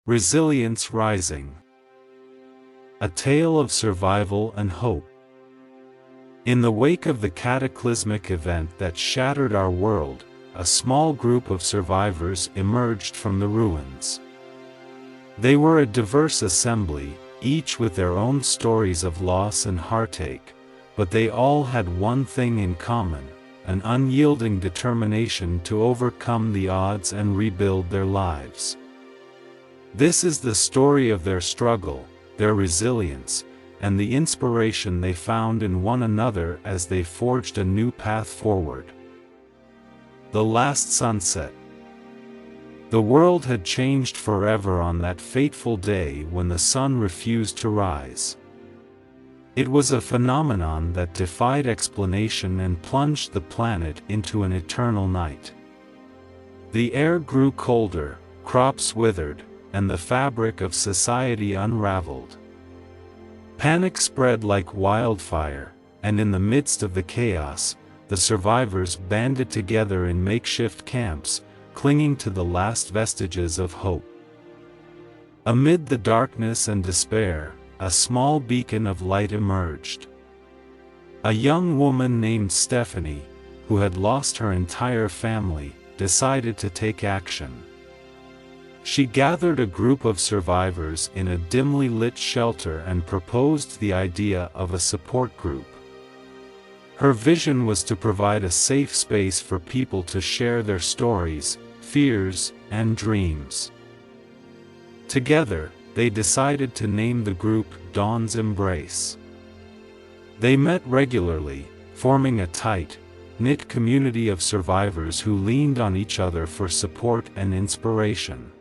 Resilience Rising. A tale of survival and hope. In the wake of the cataclysmic event that shattered our world, a small group of survivors emerged from the ruins. They were a diverse assembly, each with their own stories of loss and heartache, but they all had one thing in common: an unyielding determination to overcome the odds and rebuild their lives. This is the story of their struggle, their resilience, and the inspiration they found in one another as they forged a new path forward. The Last Sunset. The world had changed forever on that fateful day when the sun refused to rise. It was a phenomenon that defied explanation and plunged the planet into an eternal night. The air grew colder, crops withered, and the fabric of society unraveled. Panic spread like wildfire, and in the midst of the chaos, the survivors banded together in makeshift camps, clinging to the last vestiges of hope. Amid the darkness and despair, a small beacon of light emerged. A young woman named Stephanie, who had lost her entire family, decided to take action. She gathered a group of survivors in a dimly lit shelter and proposed the idea of a support group. Her vision was to provide a safe space for people to share their stories, fears, and dreams. Together, they decided to name the group Dawn's Embrace. They met regularly, forming a tight, knit community of survivors who leaned on each other for support and inspiration.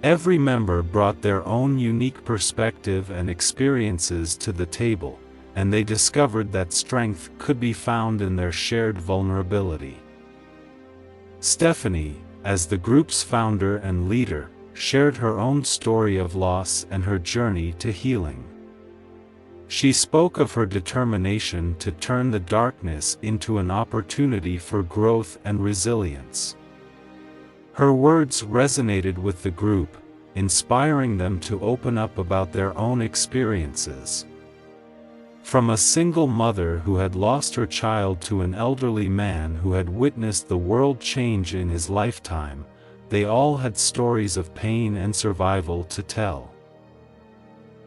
Every member brought their own unique perspective and experiences to the table, and they discovered that strength could be found in their shared vulnerability. Stephanie, as the group's founder and leader, shared her own story of loss and her journey to healing. She spoke of her determination to turn the darkness into an opportunity for growth and resilience. Her words resonated with the group, inspiring them to open up about their own experiences. From a single mother who had lost her child to an elderly man who had witnessed the world change in his lifetime, they all had stories of pain and survival to tell.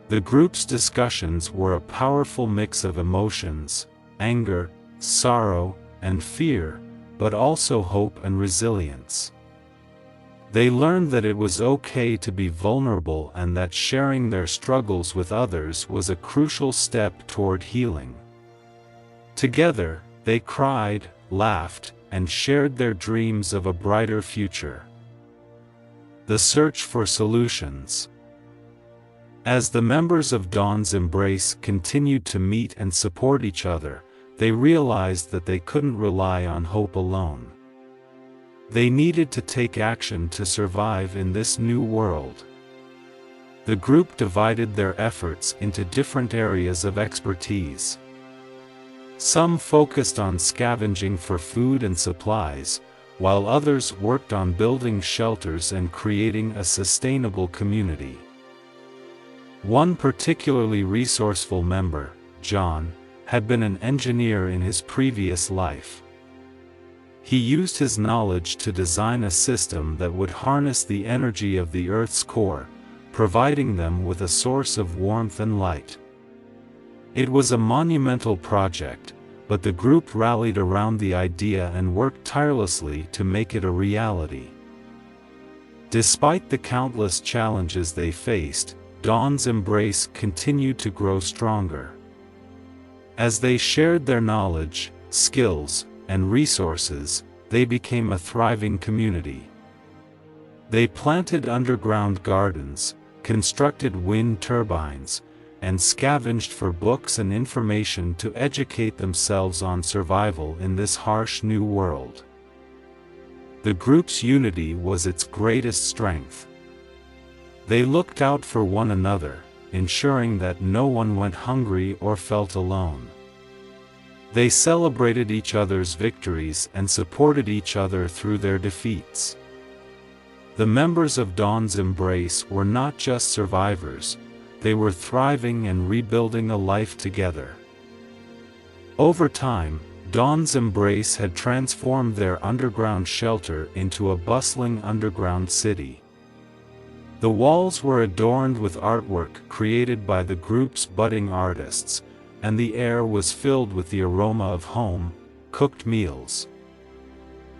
The group's discussions were a powerful mix of emotions: anger, sorrow, and fear, but also hope and resilience. They learned that it was okay to be vulnerable and that sharing their struggles with others was a crucial step toward healing. Together, they cried, laughed, and shared their dreams of a brighter future. The search for solutions. As the members of Dawn's Embrace continued to meet and support each other, they realized that they couldn't rely on hope alone. They needed to take action to survive in this new world. The group divided their efforts into different areas of expertise. Some focused on scavenging for food and supplies, while others worked on building shelters and creating a sustainable community. One particularly resourceful member, John, had been an engineer in his previous life. He used his knowledge to design a system that would harness the energy of the Earth's core, providing them with a source of warmth and light. It was a monumental project, but the group rallied around the idea and worked tirelessly to make it a reality. Despite the countless challenges they faced, Dawn's Embrace continued to grow stronger. As they shared their knowledge, skills, and resources, they became a thriving community. They planted underground gardens, constructed wind turbines, and scavenged for books and information to educate themselves on survival in this harsh new world. The group's unity was its greatest strength. They looked out for one another, ensuring that no one went hungry or felt alone. They celebrated each other's victories and supported each other through their defeats. The members of Dawn's Embrace were not just survivors, they were thriving and rebuilding a life together. Over time, Dawn's Embrace had transformed their underground shelter into a bustling underground city. The walls were adorned with artwork created by the group's budding artists, and the air was filled with the aroma of home-cooked meals.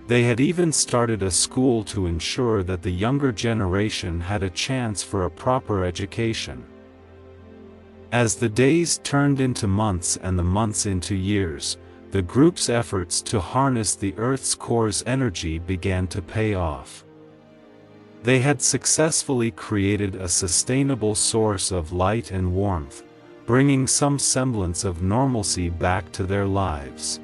They had even started a school to ensure that the younger generation had a chance for a proper education. As the days turned into months and the months into years, the group's efforts to harness the Earth's core's energy began to pay off. They had successfully created a sustainable source of light and warmth, bringing some semblance of normalcy back to their lives.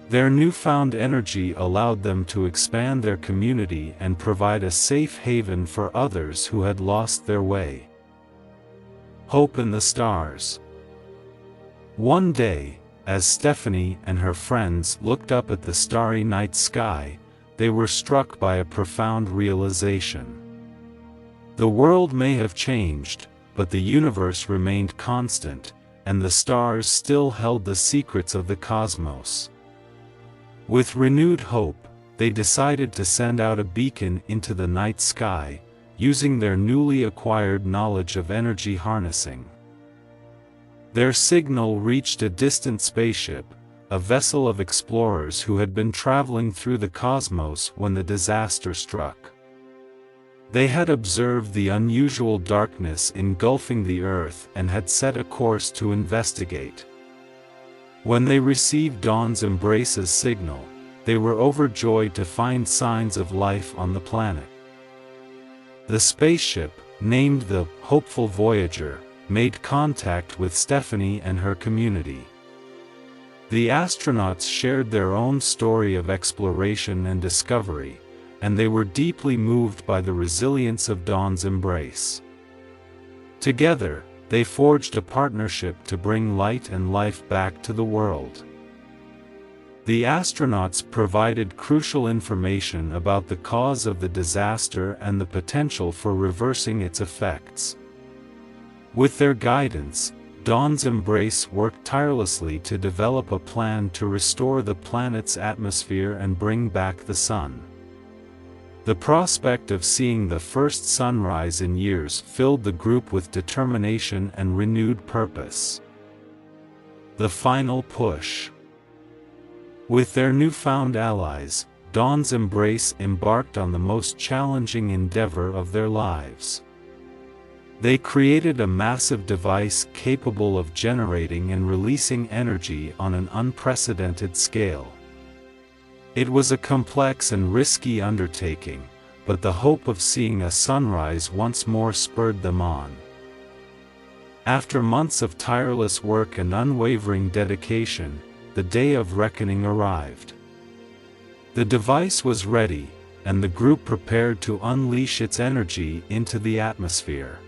Their newfound energy allowed them to expand their community and provide a safe haven for others who had lost their way. Hope in the stars. One day, as Stephanie and her friends looked up at the starry night sky, they were struck by a profound realization. The world may have changed, but the universe remained constant, and the stars still held the secrets of the cosmos. With renewed hope, they decided to send out a beacon into the night sky, using their newly acquired knowledge of energy harnessing. Their signal reached a distant spaceship, a vessel of explorers who had been traveling through the cosmos when the disaster struck. They had observed the unusual darkness engulfing the Earth and had set a course to investigate. When they received Dawn's Embrace's signal, they were overjoyed to find signs of life on the planet. The spaceship, named the Hopeful Voyager, made contact with Stephanie and her community. The astronauts shared their own story of exploration and discovery, and they were deeply moved by the resilience of Dawn's Embrace. Together, they forged a partnership to bring light and life back to the world. The astronauts provided crucial information about the cause of the disaster and the potential for reversing its effects. With their guidance, Dawn's Embrace worked tirelessly to develop a plan to restore the planet's atmosphere and bring back the sun. The prospect of seeing the first sunrise in years filled the group with determination and renewed purpose. The final push. With their newfound allies, Dawn's Embrace embarked on the most challenging endeavor of their lives. They created a massive device capable of generating and releasing energy on an unprecedented scale. It was a complex and risky undertaking, but the hope of seeing a sunrise once more spurred them on. After months of tireless work and unwavering dedication, the day of reckoning arrived. The device was ready, and the group prepared to unleash its energy into the atmosphere.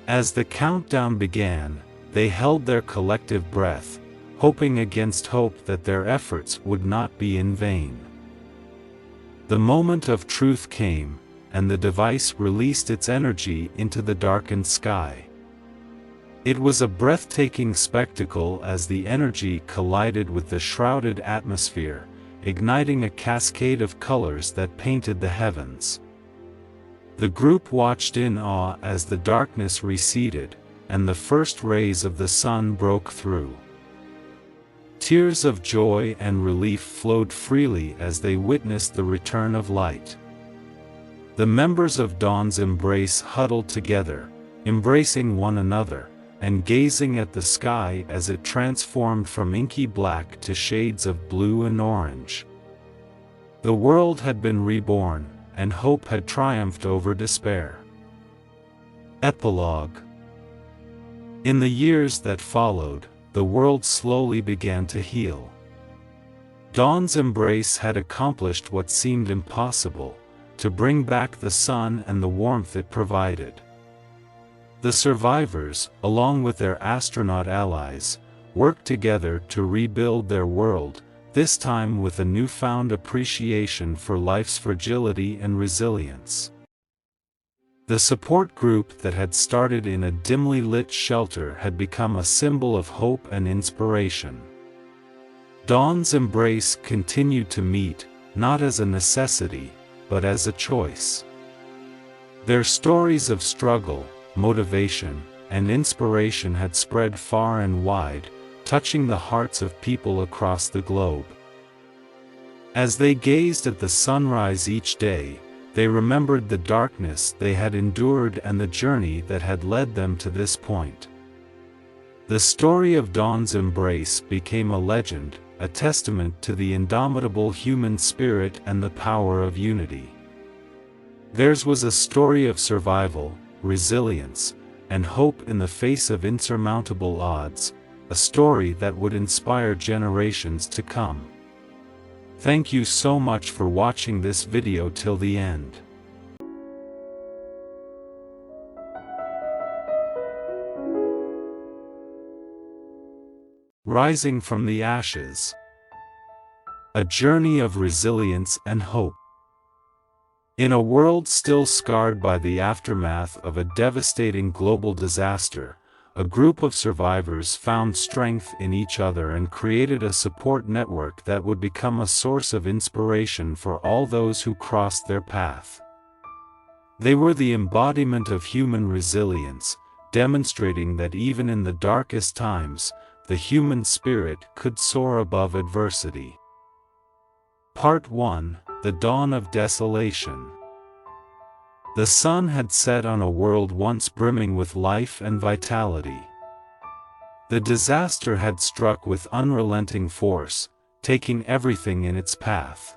As the countdown began, they held their collective breath, hoping against hope that their efforts would not be in vain. The moment of truth came, and the device released its energy into the darkened sky. It was a breathtaking spectacle as the energy collided with the shrouded atmosphere, igniting a cascade of colors that painted the heavens. The group watched in awe as the darkness receded, and the first rays of the sun broke through. Tears of joy and relief flowed freely as they witnessed the return of light. The members of Dawn's Embrace huddled together, embracing one another, and gazing at the sky as it transformed from inky black to shades of blue and orange. The world had been reborn, and hope had triumphed over despair. Epilogue. In the years that followed, the world slowly began to heal. Dawn's Embrace had accomplished what seemed impossible, to bring back the sun and the warmth it provided. The survivors, along with their astronaut allies, worked together to rebuild their world, this time with a newfound appreciation for life's fragility and resilience. The support group that had started in a dimly lit shelter had become a symbol of hope and inspiration. Dawn's Embrace continued to meet, not as a necessity, but as a choice. Their stories of struggle, motivation, and inspiration had spread far and wide, touching the hearts of people across the globe. As they gazed at the sunrise each day, they remembered the darkness they had endured and the journey that had led them to this point. The story of Dawn's Embrace became a legend, a testament to the indomitable human spirit and the power of unity. Theirs was a story of survival, resilience, and hope in the face of insurmountable odds, a story that would inspire generations to come. Thank you so much for watching this video till the end. Rising from the Ashes. A journey of resilience and hope. In a world still scarred by the aftermath of a devastating global disaster, a group of survivors found strength in each other and created a support network that would become a source of inspiration for all those who crossed their path. They were the embodiment of human resilience, demonstrating that even in the darkest times, the human spirit could soar above adversity. Part 1: The Dawn of Desolation. The sun had set on a world once brimming with life and vitality. The disaster had struck with unrelenting force, taking everything in its path.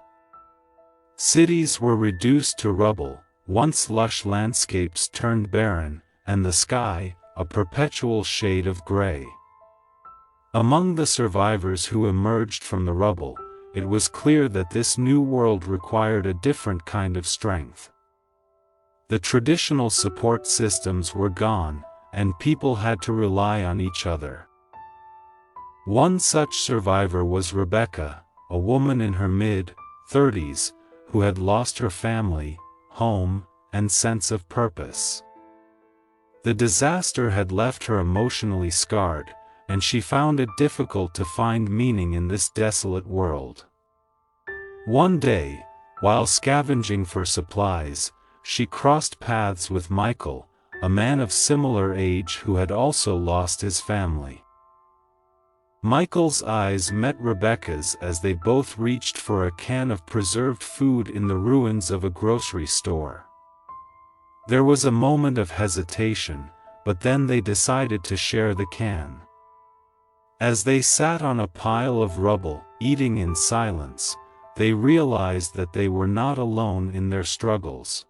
Cities were reduced to rubble, once lush landscapes turned barren, and the sky, a perpetual shade of gray. Among the survivors who emerged from the rubble, it was clear that this new world required a different kind of strength. The traditional support systems were gone, and people had to rely on each other. One such survivor was Rebecca, a woman in her mid-30s, who had lost her family, home, and sense of purpose. The disaster had left her emotionally scarred, and she found it difficult to find meaning in this desolate world. One day, while scavenging for supplies, she crossed paths with Michael, a man of similar age who had also lost his family. Michael's eyes met Rebecca's as they both reached for a can of preserved food in the ruins of a grocery store. There was a moment of hesitation, but then they decided to share the can. As they sat on a pile of rubble, eating in silence, they realized that they were not alone in their struggles.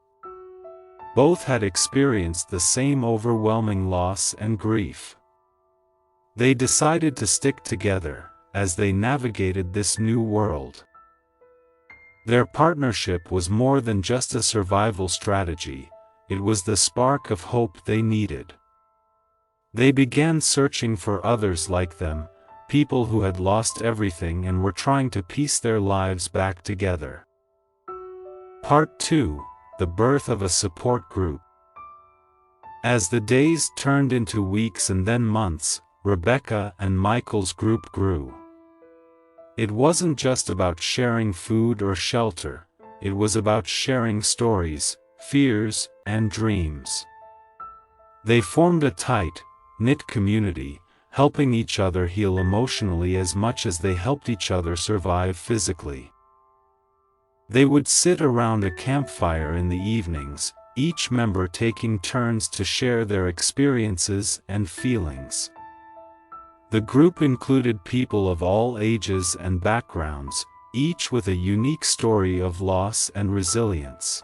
Both had experienced the same overwhelming loss and grief. They decided to stick together as they navigated this new world. Their partnership was more than just a survival strategy, it was the spark of hope they needed. They began searching for others like them, people who had lost everything and were trying to piece their lives back together. Part 2: The Birth of a Support Group. As the days turned into weeks and then months, Rebecca and Michael's group grew. It wasn't just about sharing food or shelter, it was about sharing stories, fears, and dreams. They formed a tight, knit community, helping each other heal emotionally as much as they helped each other survive physically. They would sit around a campfire in the evenings, each member taking turns to share their experiences and feelings. The group included people of all ages and backgrounds, each with a unique story of loss and resilience.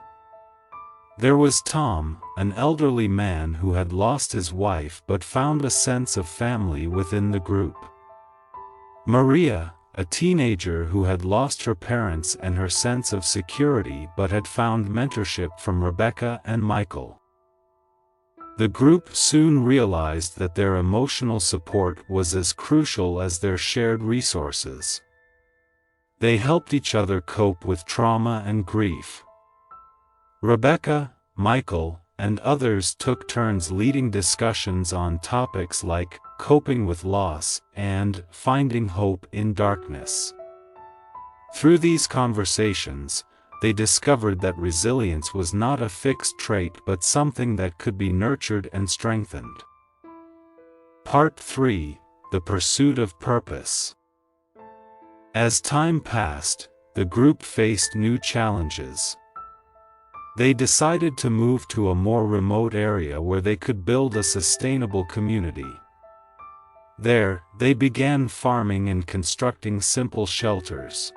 There was Tom, an elderly man who had lost his wife but found a sense of family within the group. Maria, a teenager who had lost her parents and her sense of security but had found mentorship from Rebecca and Michael. The group soon realized that their emotional support was as crucial as their shared resources. They helped each other cope with trauma and grief. Rebecca, Michael, and others took turns leading discussions on topics like coping with loss and finding hope in darkness. Through these conversations, they discovered that resilience was not a fixed trait but something that could be nurtured and strengthened. Part 3: The Pursuit of Purpose. As time passed, the group faced new challenges. They decided to move to a more remote area where they could build a sustainable community. There, they began farming and constructing simple shelters.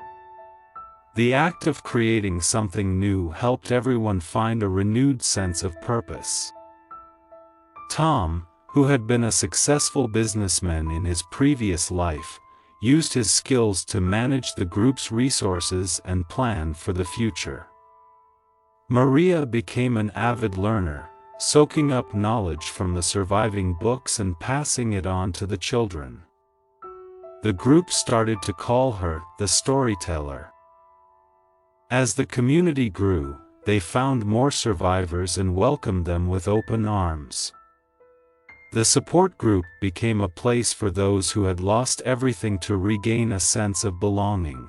The act of creating something new helped everyone find a renewed sense of purpose. Tom, who had been a successful businessman in his previous life, used his skills to manage the group's resources and plan for the future. Maria became an avid learner, soaking up knowledge from the surviving books and passing it on to the children. The group started to call her the storyteller. As the community grew, they found more survivors and welcomed them with open arms. The support group became a place for those who had lost everything to regain a sense of belonging.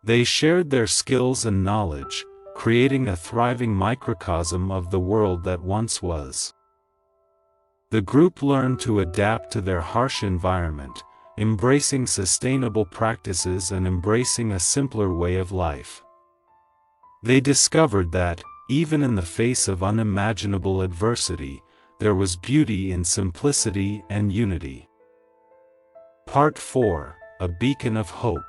They shared their skills and knowledge, creating a thriving microcosm of the world that once was. The group learned to adapt to their harsh environment, embracing sustainable practices and embracing a simpler way of life. They discovered that, even in the face of unimaginable adversity, there was beauty in simplicity and unity. Part 4: A Beacon of Hope.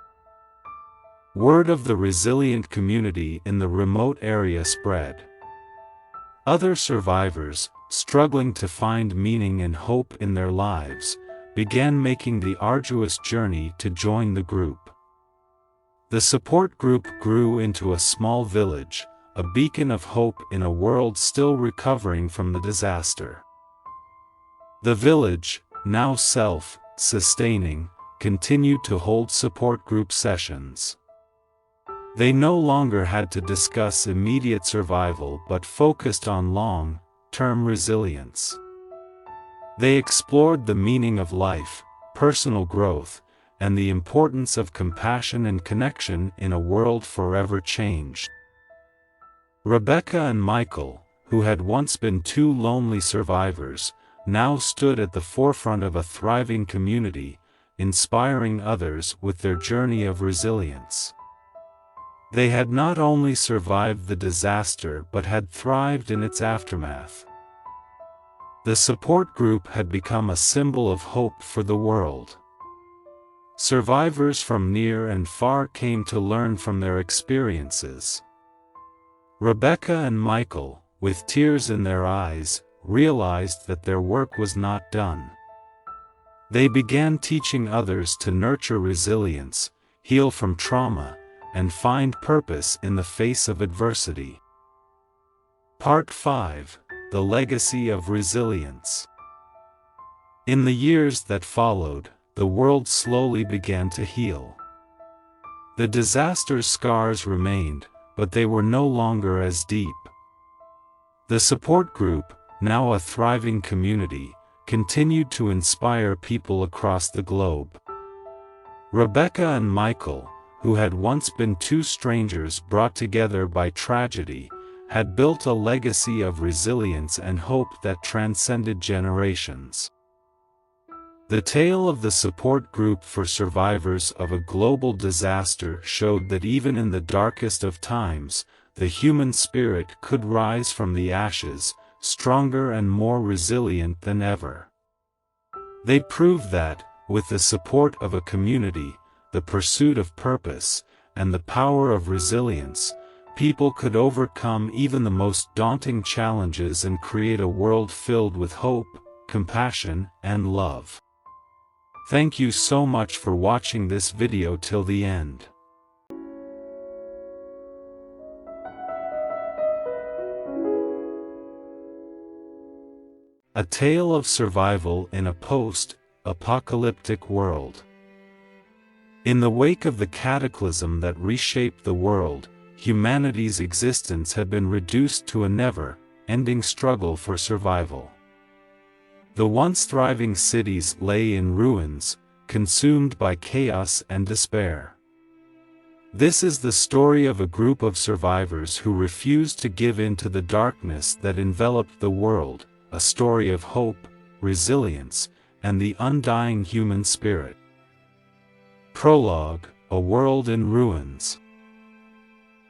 Word of the resilient community in the remote area spread. Other survivors, struggling to find meaning and hope in their lives, began making the arduous journey to join the group. The support group grew into a small village, a beacon of hope in a world still recovering from the disaster. The village, now self-sustaining, continued to hold support group sessions. They no longer had to discuss immediate survival but focused on long-term resilience. They explored the meaning of life, personal growth, and the importance of compassion and connection in a world forever changed. Rebecca and Michael, who had once been two lonely survivors, now stood at the forefront of a thriving community, inspiring others with their journey of resilience. They had not only survived the disaster but had thrived in its aftermath. The support group had become a symbol of hope for the world. Survivors from near and far came to learn from their experiences. Rebecca and Michael, with tears in their eyes, realized that their work was not done. They began teaching others to nurture resilience, heal from trauma, and find purpose in the face of adversity. Part 5: The Legacy of Resilience. In the years that followed, the world slowly began to heal. The disaster's scars remained, but they were no longer as deep. The support group, now a thriving community, continued to inspire people across the globe. Rebecca and Michael, who had once been two strangers brought together by tragedy, had built a legacy of resilience and hope that transcended generations. The tale of the support group for survivors of a global disaster showed that even in the darkest of times, the human spirit could rise from the ashes, stronger and more resilient than ever. They proved that, with the support of a community, the pursuit of purpose, and the power of resilience, people could overcome even the most daunting challenges and create a world filled with hope, compassion, and love. Thank you so much for watching this video till the end. A tale of survival in a post-apocalyptic world. In the wake of the cataclysm that reshaped the world, humanity's existence had been reduced to a never-ending struggle for survival. The once thriving cities lay in ruins, consumed by chaos and despair. This is the story of a group of survivors who refused to give in to the darkness that enveloped the world, a story of hope, resilience, and the undying human spirit. Prologue: A world in ruins.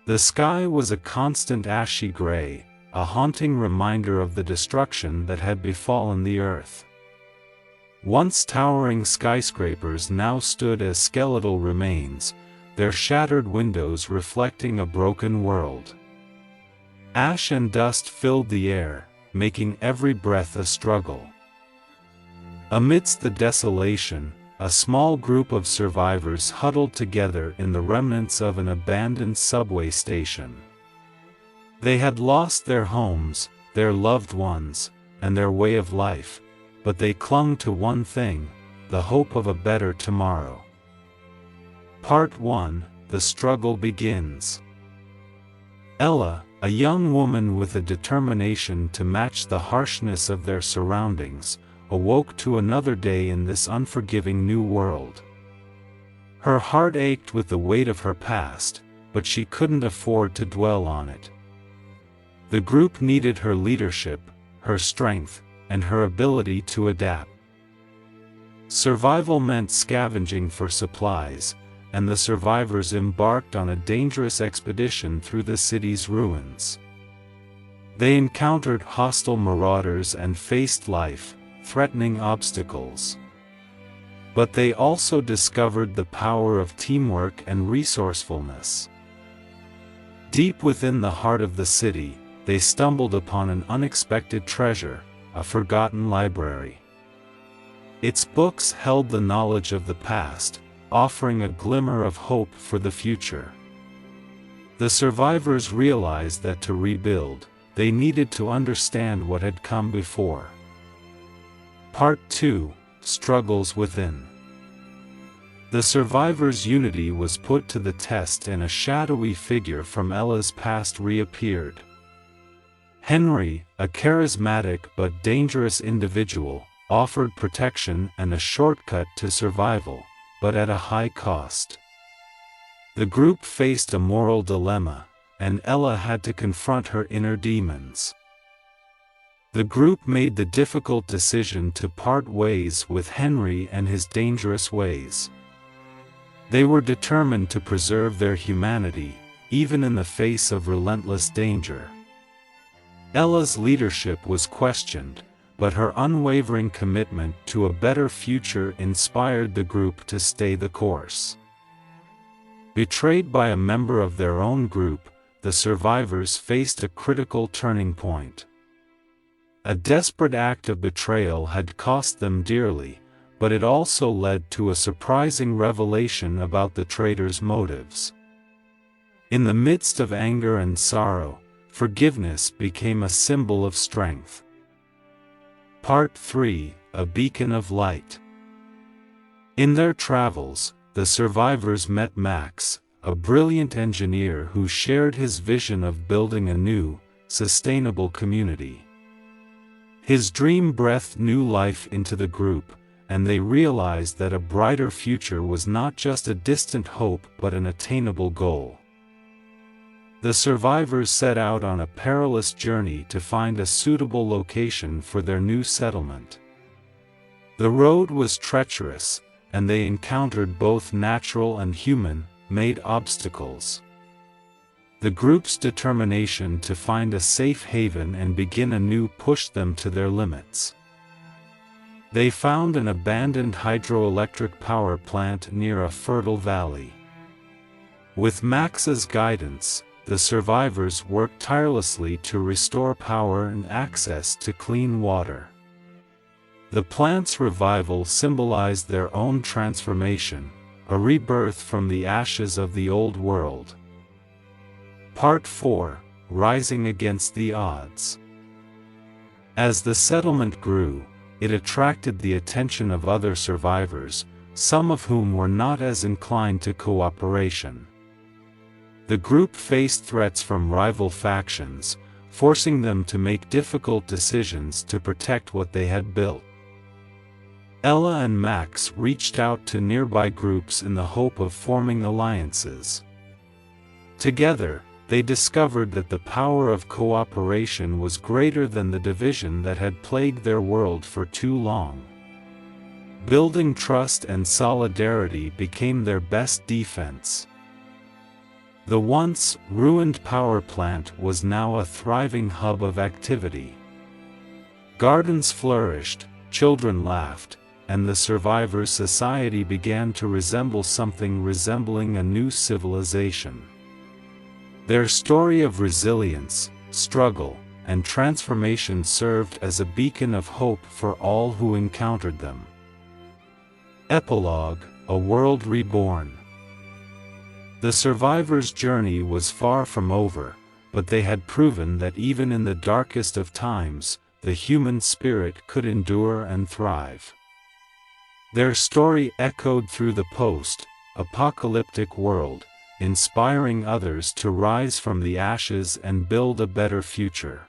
The sky was a constant ashy gray, a haunting reminder of the destruction that had befallen the earth. Once towering skyscrapers now stood as skeletal remains, their shattered windows reflecting a broken world. Ash and dust filled the air, making every breath a struggle. Amidst the desolation, a small group of survivors huddled together in the remnants of an abandoned subway station. They had lost their homes, their loved ones, and their way of life, but they clung to one thing: the hope of a better tomorrow. Part 1: The struggle begins. Ella, a young woman with a determination to match the harshness of their surroundings, awoke to another day in this unforgiving new world. Her heart ached with the weight of her past, but she couldn't afford to dwell on it. The group needed her leadership, her strength, and her ability to adapt. Survival meant scavenging for supplies, and the survivors embarked on a dangerous expedition through the city's ruins. They encountered hostile marauders and faced life-threatening obstacles. But they also discovered the power of teamwork and resourcefulness. Deep within the heart of the city, they stumbled upon an unexpected treasure, a forgotten library. Its books held the knowledge of the past, offering a glimmer of hope for the future. The survivors realized that to rebuild, they needed to understand what had come before. Part 2: Struggles Within. The survivors' unity was put to the test and a shadowy figure from Ella's past reappeared. Henry, a charismatic but dangerous individual, offered protection and a shortcut to survival, but at a high cost. The group faced a moral dilemma, and Ella had to confront her inner demons. The group made the difficult decision to part ways with Henry and his dangerous ways. They were determined to preserve their humanity, even in the face of relentless danger. Ella's leadership was questioned, but her unwavering commitment to a better future inspired the group to stay the course. Betrayed by a member of their own group, the survivors faced a critical turning point. A desperate act of betrayal had cost them dearly, but it also led to a surprising revelation about the traitor's motives. In the midst of anger and sorrow, forgiveness became a symbol of strength. Part 3: A beacon of light. In their travels, the survivors met Max, a brilliant engineer who shared his vision of building a new, sustainable community. His dream breathed new life into the group, and they realized that a brighter future was not just a distant hope but an attainable goal. The survivors set out on a perilous journey to find a suitable location for their new settlement. The road was treacherous, and they encountered both natural and human-made obstacles. The group's determination to find a safe haven and begin anew pushed them to their limits. They found an abandoned hydroelectric power plant near a fertile valley. With Max's guidance, the survivors worked tirelessly to restore power and access to clean water. The plant's revival symbolized their own transformation, a rebirth from the ashes of the old world. Part 4: Rising Against the Odds. As the settlement grew, it attracted the attention of other survivors, some of whom were not as inclined to cooperation. The group faced threats from rival factions, forcing them to make difficult decisions to protect what they had built. Ella and Max reached out to nearby groups in the hope of forming alliances. Together, they discovered that the power of cooperation was greater than the division that had plagued their world for too long. Building trust and solidarity became their best defense. The once ruined power plant was now a thriving hub of activity. Gardens flourished, children laughed, and the survivors' society began to resemble something resembling a new civilization. Their story of resilience, struggle, and transformation served as a beacon of hope for all who encountered them. Epilogue: A World Reborn. The survivors' journey was far from over, but they had proven that even in the darkest of times, the human spirit could endure and thrive. Their story echoed through the post-apocalyptic world, inspiring others to rise from the ashes and build a better future.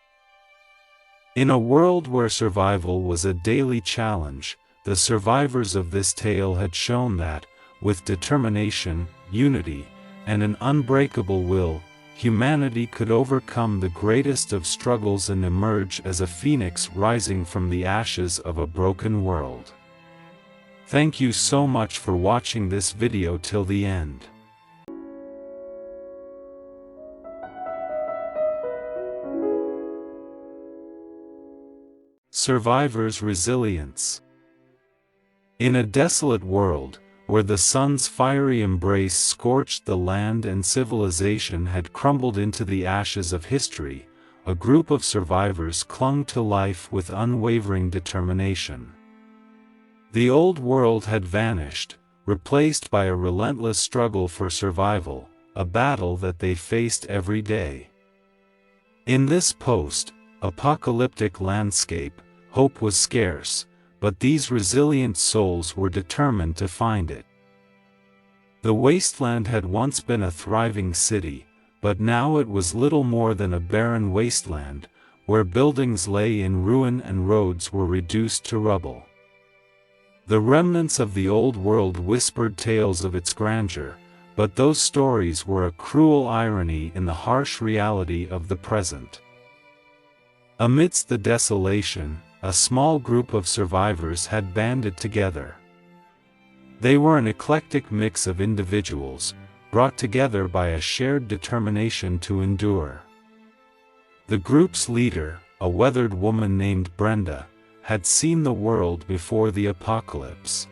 In a world where survival was a daily challenge, the survivors of this tale had shown that, with determination, unity, and an unbreakable will, humanity could overcome the greatest of struggles and emerge as a phoenix rising from the ashes of a broken world. Thank you so much for watching this video till the end. Survivors' resilience. In a desolate world, where the sun's fiery embrace scorched the land and civilization had crumbled into the ashes of history, a group of survivors clung to life with unwavering determination. The old world had vanished, replaced by a relentless struggle for survival, a battle that they faced every day. In this post-apocalyptic landscape, hope was scarce, but these resilient souls were determined to find it. The wasteland had once been a thriving city, but now it was little more than a barren wasteland, where buildings lay in ruin and roads were reduced to rubble. The remnants of the old world whispered tales of its grandeur, but those stories were a cruel irony in the harsh reality of the present. Amidst the desolation, a small group of survivors had banded together. They were an eclectic mix of individuals, brought together by a shared determination to endure. The group's leader, a weathered woman named Brenda, had seen the world before the apocalypse.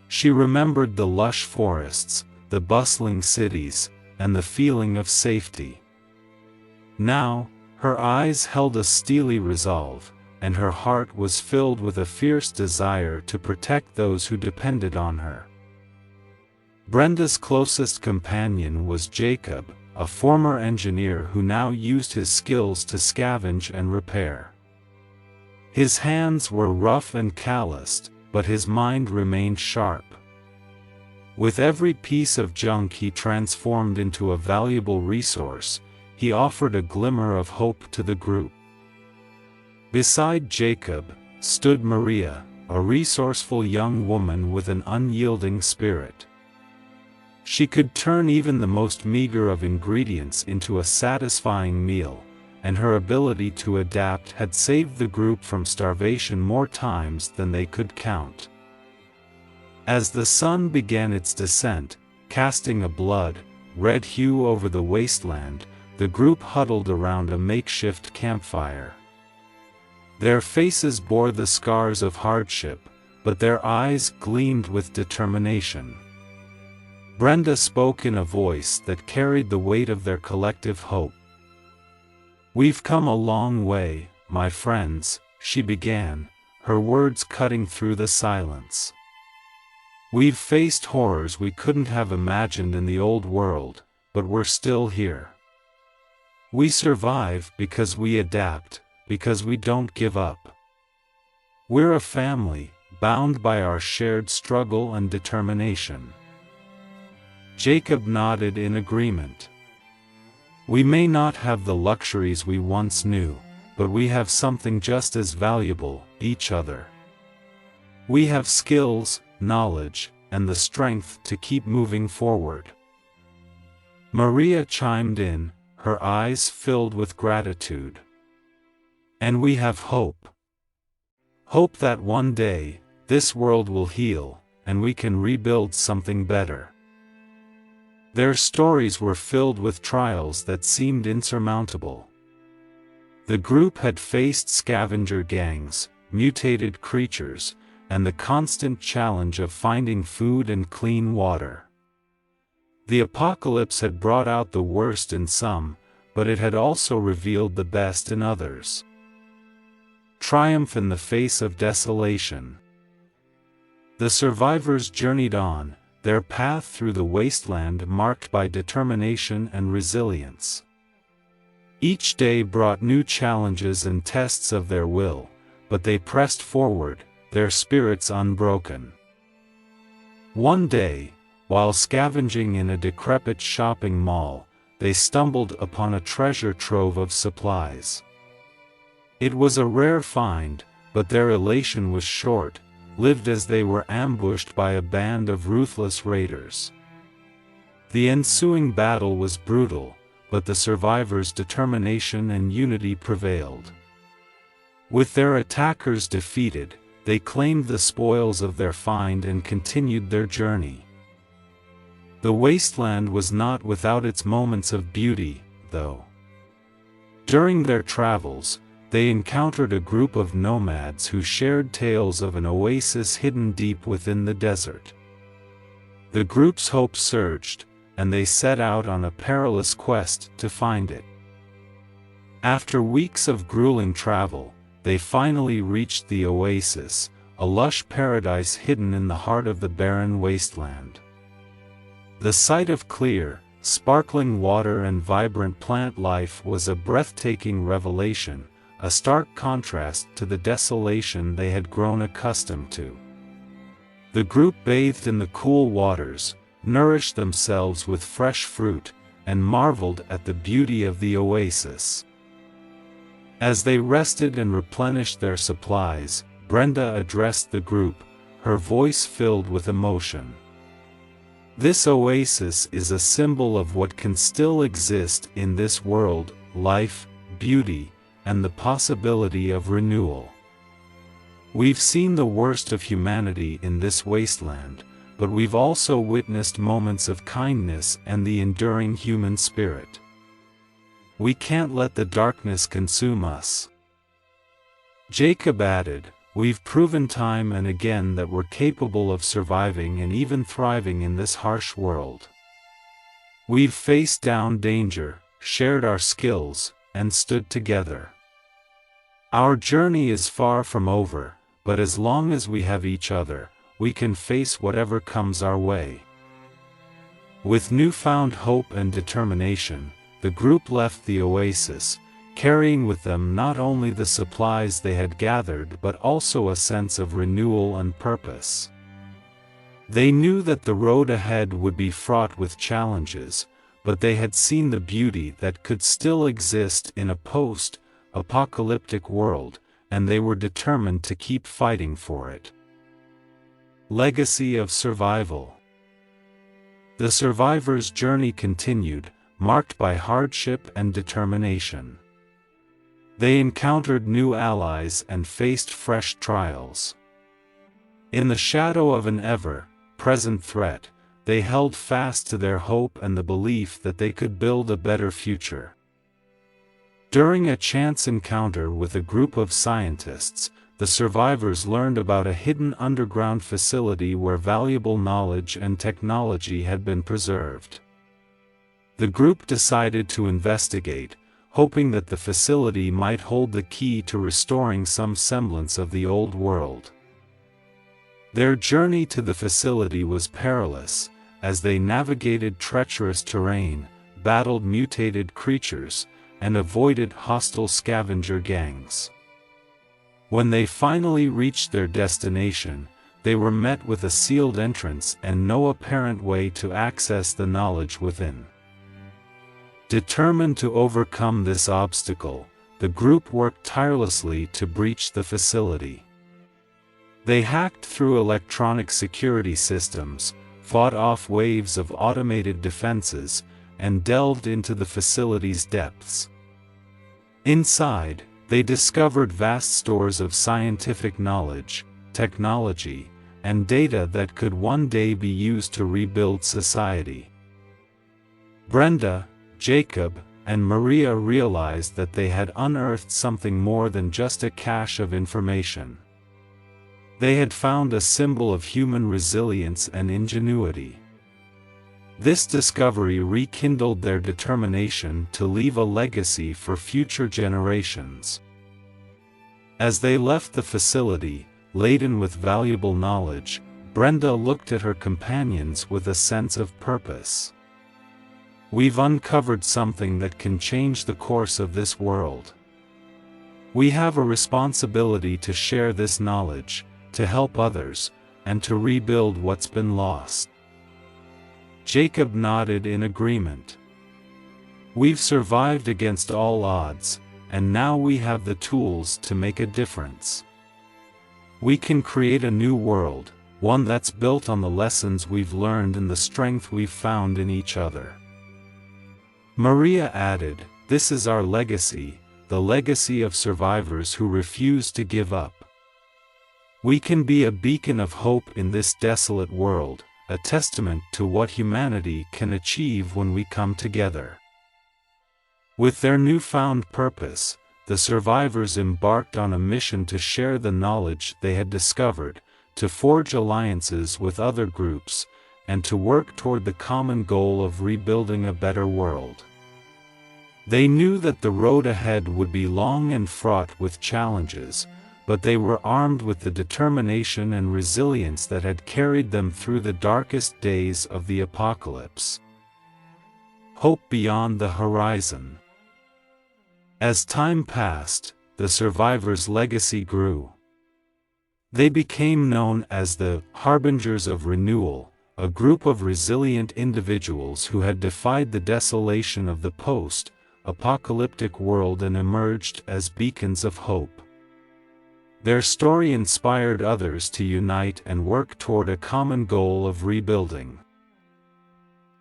She remembered the lush forests, the bustling cities, and the feeling of safety. Now, her eyes held a steely resolve, and her heart was filled with a fierce desire to protect those who depended on her. Brenda's closest companion was Jacob, a former engineer who now used his skills to scavenge and repair. His hands were rough and calloused, but his mind remained sharp. With every piece of junk he transformed into a valuable resource, he offered a glimmer of hope to the group. Beside Jacob stood Maria, a resourceful young woman with an unyielding spirit. She could turn even the most meager of ingredients into a satisfying meal, and her ability to adapt had saved the group from starvation more times than they could count. As the sun began its descent, casting a blood-red hue over the wasteland, the group huddled around a makeshift campfire. Their faces bore the scars of hardship, but their eyes gleamed with determination. Brenda spoke in a voice that carried the weight of their collective hope. "We've come a long way, my friends," she began, her words cutting through the silence. "We've faced horrors we couldn't have imagined in the old world, but we're still here. We survive because we adapt, because we don't give up. We're a family, bound by our shared struggle and determination." Jacob nodded in agreement. "We may not have the luxuries we once knew, but we have something just as valuable: each other. We have skills, knowledge, and the strength to keep moving forward." Maria chimed in, her eyes filled with gratitude. "And we have hope. Hope that one day, this world will heal, and we can rebuild something better." Their stories were filled with trials that seemed insurmountable. The group had faced scavenger gangs, mutated creatures, and the constant challenge of finding food and clean water. The apocalypse had brought out the worst in some, but it had also revealed the best in others. Triumph in the face of desolation. The survivors journeyed on, their path through the wasteland marked by determination and resilience. Each day brought new challenges and tests of their will, but they pressed forward, their spirits unbroken. One day, while scavenging in a decrepit shopping mall, they stumbled upon a treasure trove of supplies. It was a rare find, but their elation was short-lived as they were ambushed by a band of ruthless raiders. The ensuing battle was brutal, but the survivors' determination and unity prevailed. With their attackers defeated, they claimed the spoils of their find and continued their journey. The wasteland was not without its moments of beauty, though. During their travels, they encountered a group of nomads who shared tales of an oasis hidden deep within the desert. The group's hope surged, and they set out on a perilous quest to find it. After weeks of grueling travel, they finally reached the oasis, a lush paradise hidden in the heart of the barren wasteland. The sight of clear, sparkling water and vibrant plant life was a breathtaking revelation, a stark contrast to the desolation they had grown accustomed to. The group bathed in the cool waters, nourished themselves with fresh fruit, and marveled at the beauty of the oasis. As they rested and replenished their supplies, Brenda addressed the group, her voice filled with emotion. "This oasis is a symbol of what can still exist in this world: life, beauty, and the possibility of renewal. We've seen the worst of humanity in this wasteland, but we've also witnessed moments of kindness and the enduring human spirit. We can't let the darkness consume us." Jacob added, "We've proven time and again that we're capable of surviving and even thriving in this harsh world. We've faced down danger, shared our skills, and stood together. Our journey is far from over, but as long as we have each other, we can face whatever comes our way." With newfound hope and determination, the group left the oasis, carrying with them not only the supplies they had gathered but also a sense of renewal and purpose. They knew that the road ahead would be fraught with challenges, but they had seen the beauty that could still exist in a post-apocalyptic world, and they were determined to keep fighting for it. Legacy of survival. The survivors' journey continued, marked by hardship and determination. They encountered new allies and faced fresh trials. In the shadow of an ever-present threat, they held fast to their hope and the belief that they could build a better future. During a chance encounter with a group of scientists, the survivors learned about a hidden underground facility where valuable knowledge and technology had been preserved. The group decided to investigate, hoping that the facility might hold the key to restoring some semblance of the old world. Their journey to the facility was perilous, as they navigated treacherous terrain, battled mutated creatures, and avoided hostile scavenger gangs. When they finally reached their destination, they were met with a sealed entrance and no apparent way to access the knowledge within. Determined to overcome this obstacle, the group worked tirelessly to breach the facility. They hacked through electronic security systems, fought off waves of automated defenses, and delved into the facility's depths. Inside, they discovered vast stores of scientific knowledge, technology, and data that could one day be used to rebuild society. Brenda, Jacob, and Maria realized that they had unearthed something more than just a cache of information. They had found a symbol of human resilience and ingenuity. This discovery rekindled their determination to leave a legacy for future generations. As they left the facility, laden with valuable knowledge, Brenda looked at her companions with a sense of purpose. "We've uncovered something that can change the course of this world. We have a responsibility to share this knowledge, to help others, and to rebuild what's been lost." Jacob nodded in agreement. "We've survived against all odds, and now we have the tools to make a difference. We can create a new world, one that's built on the lessons we've learned and the strength we've found in each other." Maria added, "This is our legacy, the legacy of survivors who refuse to give up. We can be a beacon of hope in this desolate world, a testament to what humanity can achieve when we come together." With their newfound purpose, the survivors embarked on a mission to share the knowledge they had discovered, to forge alliances with other groups, and to work toward the common goal of rebuilding a better world. They knew that the road ahead would be long and fraught with challenges, but they were armed with the determination and resilience that had carried them through the darkest days of the apocalypse. Hope beyond the horizon. As time passed, the survivors' legacy grew. They became known as the Harbingers of Renewal, a group of resilient individuals who had defied the desolation of the post-apocalyptic world and emerged as beacons of hope. Their story inspired others to unite and work toward a common goal of rebuilding.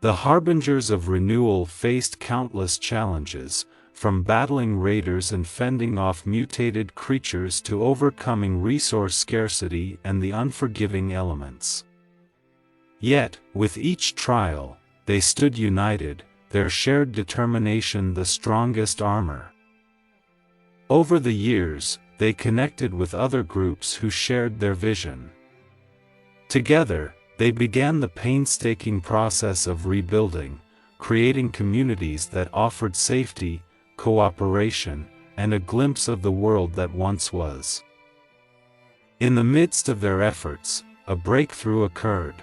The Harbingers of Renewal faced countless challenges, from battling raiders and fending off mutated creatures to overcoming resource scarcity and the unforgiving elements. Yet, with each trial, they stood united, their shared determination the strongest armor. Over the years, they connected with other groups who shared their vision. Together, they began the painstaking process of rebuilding, creating communities that offered safety, cooperation, and a glimpse of the world that once was. In the midst of their efforts, a breakthrough occurred.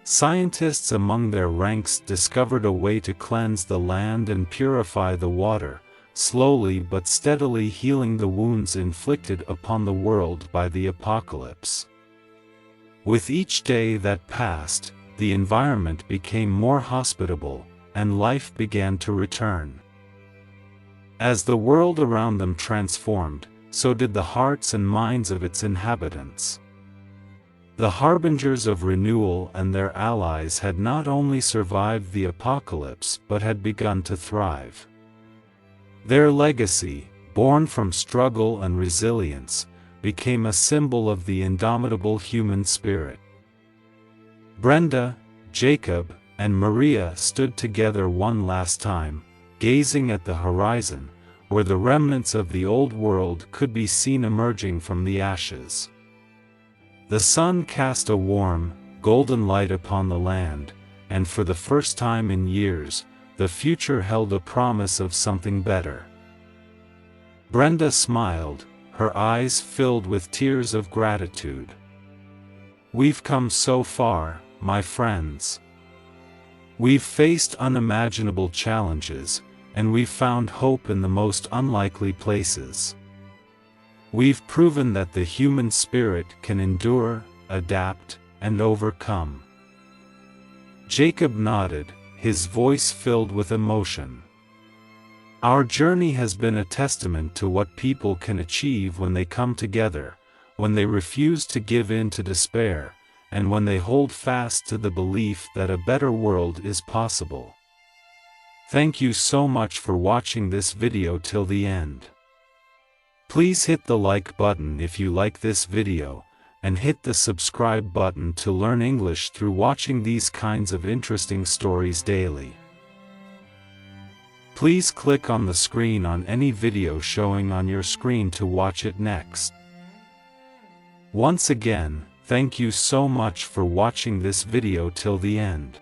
Scientists among their ranks discovered a way to cleanse the land and purify the water, slowly but steadily healing the wounds inflicted upon the world by the apocalypse. With each day that passed, the environment became more hospitable, and life began to return. As the world around them transformed, so did the hearts and minds of its inhabitants. The Harbingers of Renewal and their allies had not only survived the apocalypse but had begun to thrive. Their legacy, born from struggle and resilience, became a symbol of the indomitable human spirit. Brenda, Jacob, and Maria stood together one last time, gazing at the horizon, where the remnants of the old world could be seen emerging from the ashes. The sun cast a warm, golden light upon the land, and for the first time in years, the future held a promise of something better. Brenda smiled, her eyes filled with tears of gratitude. "We've come so far, my friends. We've faced unimaginable challenges, and we've found hope in the most unlikely places. We've proven that the human spirit can endure, adapt, and overcome." Jacob nodded, his voice filled with emotion. "Our journey has been a testament to what people can achieve when they come together, when they refuse to give in to despair, and when they hold fast to the belief that a better world is possible." Thank you so much for watching this video till the end. Please hit the like button if you like this video, and hit the subscribe button to learn English through watching these kinds of interesting stories daily. Please click on the screen on any video showing on your screen to watch it next. Once again, thank you so much for watching this video till the end.